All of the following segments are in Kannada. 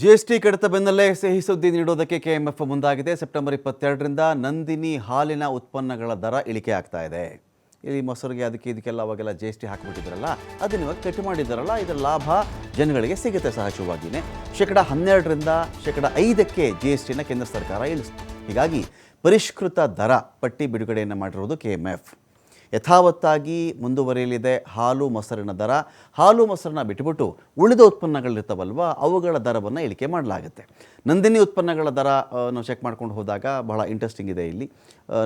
ಜಿಎಸ್ಟಿ ಕಡಿತ ಬೆನ್ನಲ್ಲೇ ಸಿಹಿ ಸುದ್ದಿ ನೀಡೋದಕ್ಕೆ ಕೆಎಂಎಫ್ ಮುಂದಾಗಿದೆ. ಸೆಪ್ಟೆಂಬರ್ 22ರಿಂದ ನಂದಿನಿ ಹಾಲಿನ ಉತ್ಪನ್ನಗಳ ದರ ಇಳಿಕೆ ಆಗ್ತಾ ಇದೆ. ಇಲ್ಲಿ ಮೊಸರಿಗೆ ಇದಕ್ಕೆಲ್ಲ ಅವಾಗೆಲ್ಲ ಜಿಎಸ್ಟಿ ಹಾಕಿಬಿಟ್ಟಿದ್ರಲ್ಲ, ಅದನ್ನ ಇವಾಗ ಕಟ್ ಮಾಡಿದ್ದಾರಲ್ಲ, ಇದರ ಲಾಭ ಜನಗಳಿಗೆ ಸಿಗುತ್ತೆ. ಸಹಜವಾಗಿಯೇ -12ರಿಂದ -5ಕ್ಕೆ ಜಿಎಸ್ಟಿನ ಕೇಂದ್ರ ಸರ್ಕಾರ ಇಳಿಸಿತು. ಹೀಗಾಗಿ ಪರಿಷ್ಕೃತ ದರ ಪಟ್ಟಿ ಬಿಡುಗಡೆಯನ್ನು ಮಾಡಿರುವುದು ಕೆಎಂಎಫ್. ಯಥಾವತ್ತಾಗಿ ಮುಂದುವರಿಯಲಿದೆ ಹಾಲು ಮೊಸರಿನ ದರ. ಹಾಲು ಮೊಸರನ್ನ ಬಿಟ್ಟುಬಿಟ್ಟು ಉಳಿದ ಉತ್ಪನ್ನಗಳಿರ್ತಾವಲ್ವ, ಅವುಗಳ ದರವನ್ನು ಇಳಿಕೆ ಮಾಡಲಾಗುತ್ತೆ. ನಂದಿನಿ ಉತ್ಪನ್ನಗಳ ದರ ನಾವು ಚೆಕ್ ಮಾಡ್ಕೊಂಡು ಹೋದಾಗ ಬಹಳ ಇಂಟ್ರೆಸ್ಟಿಂಗ್ ಇದೆ. ಇಲ್ಲಿ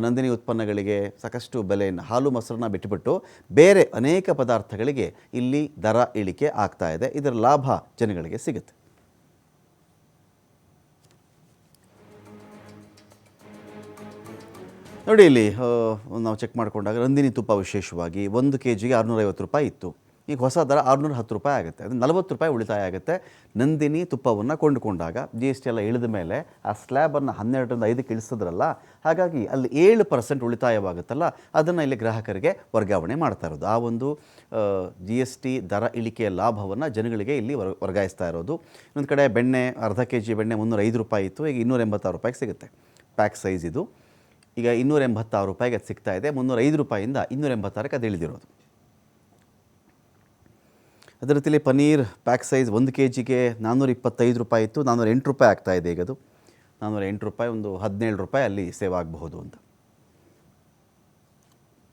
ನಂದಿನಿ ಉತ್ಪನ್ನಗಳಿಗೆ ಸಾಕಷ್ಟು ಬೆಲೆಯನ್ನು, ಹಾಲು ಮೊಸರನ್ನ ಬಿಟ್ಟುಬಿಟ್ಟು ಬೇರೆ ಅನೇಕ ಪದಾರ್ಥಗಳಿಗೆ ಇಲ್ಲಿ ದರ ಇಳಿಕೆ ಆಗ್ತಾ ಇದೆ. ಇದರ ಲಾಭ ಜನಗಳಿಗೆ ಸಿಗುತ್ತೆ. ನೋಡಿ, ಇಲ್ಲಿ ನಾವು ಚೆಕ್ ಮಾಡಿಕೊಂಡಾಗ ನಂದಿನಿ ತುಪ್ಪ ವಿಶೇಷವಾಗಿ 1 kgಗೆ 650 ರೂಪಾಯಿ ಇತ್ತು. ಈಗ ಹೊಸ ದರ 610 ರೂಪಾಯಿ ಆಗುತ್ತೆ. ಅದು 40 ರೂಪಾಯಿ ಉಳಿತಾಯ ಆಗುತ್ತೆ. ನಂದಿನಿ ತುಪ್ಪವನ್ನು ಕೊಂಡುಕೊಂಡಾಗ GST ಎಲ್ಲ ಇಳಿದ ಮೇಲೆ ಆ ಸ್ಲ್ಯಾಬನ್ನು 12ರಿಂದ 5ಕ್ಕೆ ಇಳಿಸಿದ್ರಲ್ಲ, ಹಾಗಾಗಿ ಅಲ್ಲಿ 7% ಉಳಿತಾಯವಾಗುತ್ತಲ್ಲ, ಅದನ್ನು ಇಲ್ಲಿ ಗ್ರಾಹಕರಿಗೆ ವರ್ಗಾವಣೆ ಮಾಡ್ತಾ ಇರೋದು. ಆ ಒಂದು GST ದರ ಇಳಿಕೆಯ ಲಾಭವನ್ನು ಜನಗಳಿಗೆ ಇಲ್ಲಿ ವರ್ಗಾಯಿಸ್ತಾ ಇರೋದು. ಇನ್ನೊಂದು ಕಡೆ ಬೆಣ್ಣೆ, ಅರ್ಧ kg ಬೆಣ್ಣೆ 305 ರೂಪಾಯಿ ಇತ್ತು, ಈಗ 286 ರೂಪಾಯಿಗೆ ಸಿಗುತ್ತೆ. ಪ್ಯಾಕ್ ಸೈಜ್ ಇದು. ಈಗ 286 ರೂಪಾಯಿಗೆ ಅದು ಸಿಗ್ತಾ ಇದೆ. 305 ರೂಪಾಯಿಂದ 286ಕ್ಕೆ ಅದು ಇಳಿದಿರೋದು. ಅದೇ ರೀತಿಯಲ್ಲಿ ಪನ್ನೀರ್ ಪ್ಯಾಕ್ ಸೈಜ್ 1 kgಗೆ 425 ರೂಪಾಯಿ ಇತ್ತು, 408 ರೂಪಾಯಿ ಆಗ್ತಾ ಇದೆ. ಈಗ ಅದು 408 ರೂಪಾಯಿ, ಒಂದು 17 ರೂಪಾಯಿ ಅಲ್ಲಿ ಸೇವ್ ಆಗಬಹುದು ಅಂತ.